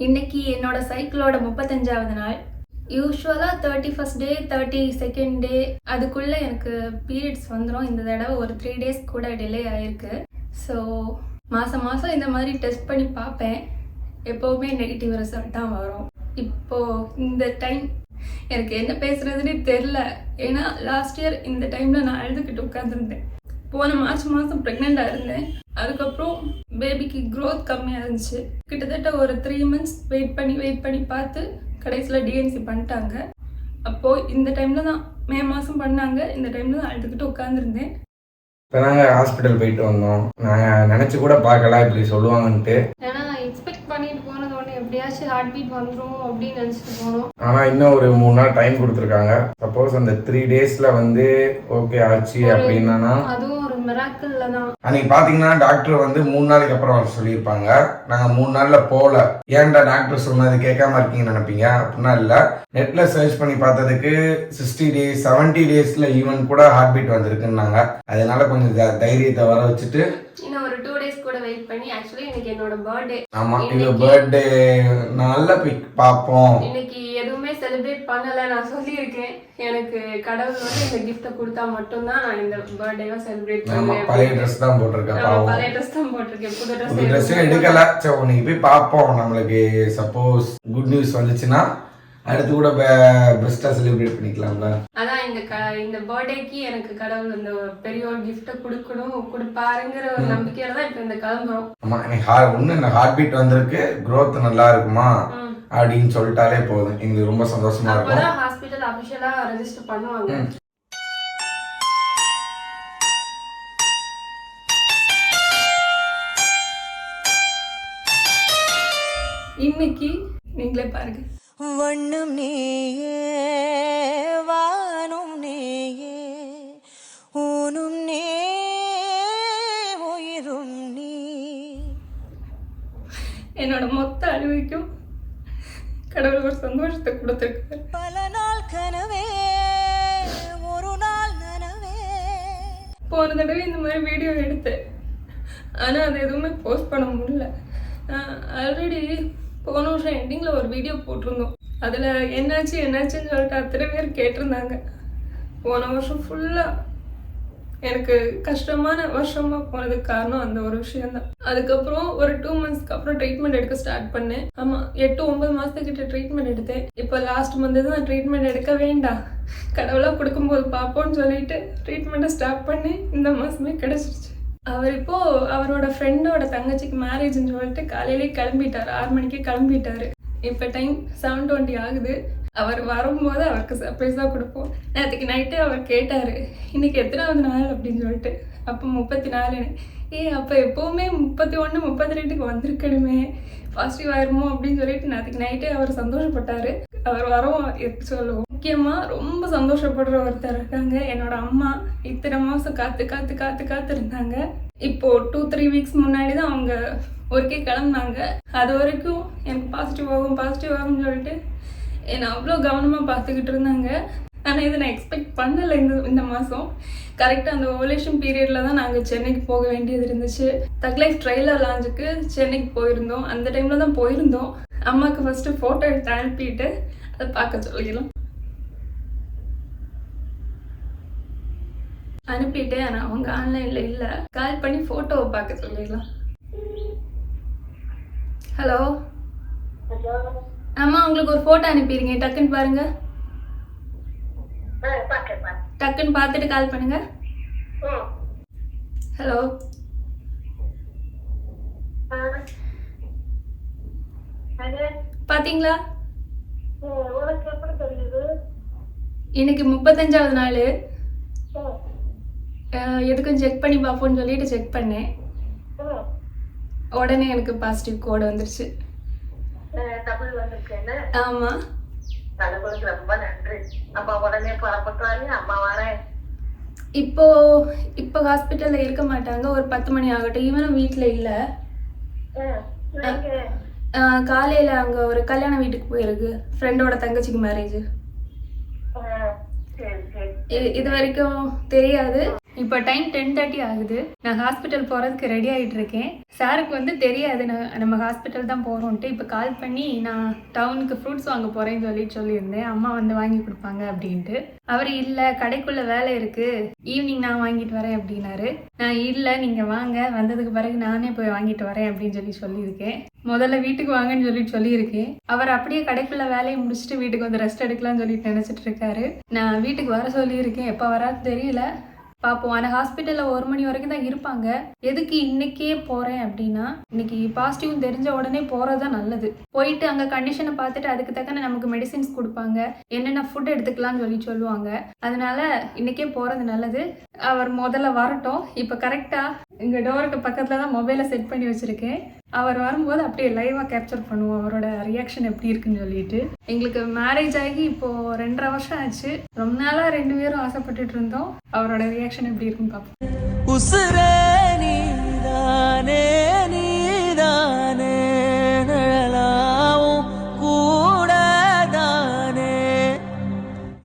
இன்னைக்கு என்னோட சைக்கிளோட 35வது நாள். யூஸ்வலாக 31st டே 32nd டே அதுக்குள்ளே எனக்கு பீரியட்ஸ் வந்துடும். இந்த தடவை ஒரு 3 days கூட டிலே ஆகிருக்கு. ஸோ மாதம் மாதம் இந்த மாதிரி டெஸ்ட் பண்ணி பார்ப்பேன். எப்போவுமே நெகட்டிவ் ரிசல்ட் தான் வரும். இப்போது இந்த டைம் எனக்கு என்ன பேசுகிறதுனே தெரில. ஏன்னா லாஸ்ட் இயர் இந்த டைமில் நான் அழுதுகிட்டு உட்காந்துருந்தேன். போன மார்ச் மாதம் ப்ரெக்னெண்ட்டாக இருந்தேன். அதுக்கப்புறம் பேபிக்கு க்ரோத் கம்மியாக இருந்துச்சு. கிட்டத்தட்ட ஒரு 3 months வெயிட் பண்ணி பார்த்து கடைசியில் டிஎன்சி பண்ணிட்டாங்க. அப்போது இந்த டைமில் தான் மே மாதம் பண்ணாங்க. இந்த டைமில் தான் அழுதுகிட்டு உட்காந்துருந்தேன். இப்போ நாங்கள் ஹாஸ்பிட்டல் போயிட்டு வந்தோம். நாங்கள் நினச்சி கூட பார்க்கல இப்படி சொல்லுவாங்கன்ட்டு. ஏன்னா நான் எக்ஸ்பெக்ட் பண்ணிட்டு போனது ஒன்று எப்படியாச்சும் ஹார்ட் பீட் வந்துடும் அப்படின்னு நினச்சிட்டு போனோம். ஆனால் இன்னும் ஒரு 3 நாள் டைம் கொடுத்துருக்காங்க. சப்போஸ் அந்த 3 daysல வந்து ஓகே ஆச்சு அப்படின்னா அதுவும் ஒரு மிராக்கிள்ல தான். அன்னைக்கு பார்த்தீங்கன்னா டாக்டர் வந்து 3 நாளைக்கு அப்புறம் வர சொல்லியிருப்பாங்க. நாங்கள் 3 நாளில் போகல. ஏன்டா டாக்டர் சொன்னது கேட்காம இருக்கீங்கன்னு நினைப்பீங்க. அப்படின்னா இல்லை, நெட்டில் சர்ச் பண்ணி பார்த்ததுக்கு 60 days 70 daysல ஈவன் கூட ஹார்ட் பீட் வந்திருக்குன்னாங்க. அதனால கொஞ்சம் தைரியத்தை வர வச்சுட்டு இன்னும் ஒரு 2 days கூட வெயிட் பண்ணி, ஆக்சுவலி இன்னைக்கு என்னோட பர்த்டே. ஆமா, இது பர்த்டே நாள்ல போய் பார்ப்போம். இன்னைக்கு எதுவுமே செலிப்ரேட் பண்ணல. நான் சொல்லியிருக்கேன், எனக்கு கடவுள் வந்து இந்த கிஃப்ட்டை கொடுத்தா மட்டும்தான் நான் இந்த பர்த்டேவை செலிப்ரேட் பண்ணுவேன். பழைய ட்ரெஸ் தான் போட்டிருக்கேன். பழைய ட்ரெஸ் தான் போட்டிருக்கேன். புது ட்ரெஸ் எடுக்கல. சரி, இன்னைக்கு போய் பார்ப்போம். நம்மளுக்கு சப்போஸ் குட் நியூஸ் வந்துச்சுன்னா அடுத்து கூட பெஸ்டா செலிப்ரேட் பண்ணிக்கலாம்ல. அதான் இந்த பர்த்டேக்கு எனக்கு கடவுள் இந்த பெரிய ஒரு கிஃப்ட்டை கொடுப்பாருங்கிற ஒரு நம்பிக்கையில தான் இப்போ இந்த கிளம்புறோம். ஆமா, எனக்கு ஒண்ணு இந்த ஹார்ட் பீட் வந்திருக்கு, growth நல்லா இருக்குமா அப்படின்னு சொல்லிட்டாலே போதும். எங்களுக்கு ரொம்ப சந்தோஷமா இருக்கும். அப்பதான் ஹாஸ்பிட்டல் அபிஷியலா ரெஜிஸ்டர் பண்ணுவாங்க. இன்னைக்கு நீங்களே பாருங்க. வண்ணம் நீயே வானும் நீயே ஊனும் நீ உயிரும் நீ. என்னோட மொத்த அழிவுக்கும் கடவுள் ஒரு சந்தோஷத்தை கொடுத்துருக்காரு. பல நாள் கனவே ஒரு நாள் நனவே. போன தடவை இந்த மாதிரி வீடியோ எடுத்தேன், ஆனால் அது எதுவுமே போஸ்ட் பண்ண முடியல. ஆல்ரெடி போன வருஷம் எண்டிங்கில் ஒரு வீடியோ போட்டிருந்தோம். அதில் என்னாச்சுன்னு சொல்லிட்டு அத்தனை பேர் கேட்டிருந்தாங்க. போன வருஷம் ஃபுல்லாக எனக்கு கஷ்டமான வருஷமாக போனதுக்கு காரணம் அந்த ஒரு விஷயந்தான். அதுக்கப்புறம் ஒரு 2 monthsக்கு அப்புறம் ட்ரீட்மெண்ட் எடுக்க ஸ்டார்ட் பண்ணேன். ஆமாம், 8-9 மாதத்துக்கிட்ட ட்ரீட்மெண்ட் எடுத்தேன். இப்போ லாஸ்ட் மந்த்து தான் ட்ரீட்மெண்ட் எடுக்க வேண்டாம், கடவுளாக கொடுக்கும்போது பார்ப்போம்னு சொல்லிட்டு ட்ரீட்மெண்ட்டை ஸ்டார்ட் பண்ணி இந்த மாதமே கிடச்சிருச்சு. அவர் இப்போது அவரோட ஃப்ரெண்டோட தங்கச்சிக்கு மேரேஜ்னு சொல்லிட்டு காலையிலே கிளம்பிட்டார். 6 மணிக்கே கிளம்பிட்டார். இப்போ டைம் 7:20 ஆகுது. அவர் வரும்போது அவருக்கு சர்ப்ரைஸாக கொடுப்போம். நேற்றுக்கு நைட்டு அவர் கேட்டார், இன்னைக்கு எத்தனாவது நாள் அப்படின்னு சொல்லிட்டு. அப்போ 34. அப்போ எப்போவுமே 31 32க்கு வந்திருக்கணுமே, பாசிட்டிவ் ஆயிருமோ அப்படின்னு சொல்லிட்டு நேற்றுக்கு நைட்டே அவர் சந்தோஷப்பட்டார். அவர் வரோம் சொல்லுவோம். முக்கியமாக ரொம்ப சந்தோஷப்படுற ஒருத்தர் இருக்காங்க. என்னோட அம்மா இத்தனை மாதம் காத்து இருந்தாங்க. இப்போது 2-3 weeks முன்னாடி தான் அவங்க ஒருக்கே கிளம்புனாங்க. அது வரைக்கும் எனக்கு பாசிட்டிவ் ஆகும்னு சொல்லிட்டு என்னை அவ்வளோ கவனமாக பார்த்துக்கிட்டு இருந்தாங்க. ஆனால் இதை நான் எக்ஸ்பெக்ட் பண்ணலை. இந்த மாதம் கரெக்டாக அந்த ஓவலேஷன் பீரியடில் தான் நாங்கள் சென்னைக்கு போக வேண்டியது இருந்துச்சு. தக் லைஃப் ட்ரெய்லர் லான்ச்சுக்கு சென்னைக்கு போயிருந்தோம். அந்த டைமில் தான் போயிருந்தோம். அம்மாவுக்கு ஃபஸ்ட்டு ஃபோட்டோ எடுத்து அனுப்பிட்டு அதை பார்க்க சொல்லிக்கலாம் அனுப்பிட்டு. ஆனால் அவங்க ஆன்லைனில் இல்லை. கால் பண்ணி ஃபோட்டோவை பார்க்க சொல்லிடலாம். ஹலோ அம்மா, உங்களுக்கு ஒரு ஃபோட்டோ அனுப்பிடுங்க, டக்குன்னு பாருங்க. டக்குன்னு பார்த்துட்டு கால் பண்ணுங்க. ஹலோ, பாத்தீங்களா? இன்னைக்கு 35வது நாள். எதுக்கும் செக் பண்ணி பார்ப்போம்னு சொல்லிட்டு செக் பண்ணேன். உடனே எனக்கு பாசிட்டிவ் கோடு வந்துருச்சு. ஆமா, ரொம்ப நன்றி. அப்பா உடனே புறப்பட்டு அம்மா வரேன். இப்போ ஹாஸ்பிட்டல்ல இருக்க மாட்டாங்க. ஒரு 10 மணி ஆகட்டும். இவனும் வீட்டுல இல்ல. காலையில அங்க ஒரு கல்யாண வீட்டுக்கு போயிருக்கு. ஃப்ரெண்டோட தங்கச்சிக்கு மேரேஜ். சரி சரி. இது வரைக்கும் தெரியாது. இப்போ டைம் 10:30 ஆகுது. நான் ஹாஸ்பிட்டல் போகிறதுக்கு ரெடி ஆகிட்டு இருக்கேன். சாருக்கு வந்து தெரியாது நம்ம ஹாஸ்பிட்டல் தான் போகிறோன்ட்டு. இப்போ கால் பண்ணி நான் டவுனுக்கு ஃப்ரூட்ஸ் வாங்க போகிறேன்னு சொல்லியிருந்தேன். அம்மா வந்து வாங்கி கொடுப்பாங்க அப்படின்ட்டு. அவர் இல்லை, கடைக்குள்ளே வேலை இருக்குது, ஈவினிங் நான் வாங்கிட்டு வரேன் அப்படின்னாரு. நான் இல்லை, நீங்கள் வாங்க, வந்ததுக்கு பிறகு நானே போய் வாங்கிட்டு வரேன் அப்படின்னு சொல்லியிருக்கேன். முதல்ல வீட்டுக்கு வாங்கன்னு சொல்லியிருக்கேன். அவர் அப்படியே கடைக்குள்ளே வேலையை முடிச்சுட்டு வீட்டுக்கு வந்து ரெஸ்ட் எடுக்கலாம்னு சொல்லிட்டு நினச்சிட்டு இருக்காரு. நான் வீட்டுக்கு வர சொல்லியிருக்கேன். எப்போ வராது தெரியல, பார்ப்போம். ஆனால் ஹாஸ்பிட்டலில் 1 மணி வரைக்கும் தான் இருப்பாங்க. எதுக்கு இன்னைக்கே போகிறேன் அப்படின்னா, இன்னைக்கு பாசிட்டிவ் தெரிஞ்ச உடனே போகிறது தான் நல்லது. போயிட்டு அங்கே கண்டிஷனை பார்த்துட்டு அதுக்கு தக்கன நமக்கு மெடிசின்ஸ் கொடுப்பாங்க, என்னென்ன ஃபுட் எடுத்துக்கலாம்னு சொல்லுவாங்க. அதனால இன்னைக்கே போகிறது நல்லது. அவர் முதல்ல வரட்டும். இப்போ கரெக்டாக இங்கே டோருக்கு பக்கத்தில் தான் மொபைலை செட் பண்ணி வச்சுருக்கேன். அவர் வரும்போது அப்படியே லைவாக கேப்சர் பண்ணுவோம் அவரோட ரியாக்ஷன் எப்படி இருக்குன்னு சொல்லிட்டு. எங்களுக்கு மேரேஜ் ஆகி இப்போது 2.5 வருஷம் ஆச்சு. ரொம்ப நாளாக 2 பேரும் ஆசைப்பட்டுட்டு இருந்தோம். அவரோட ரியாக்ஷன் எப்படி இருக்குன்னு பார்ப்போம். உசுரே நீதானே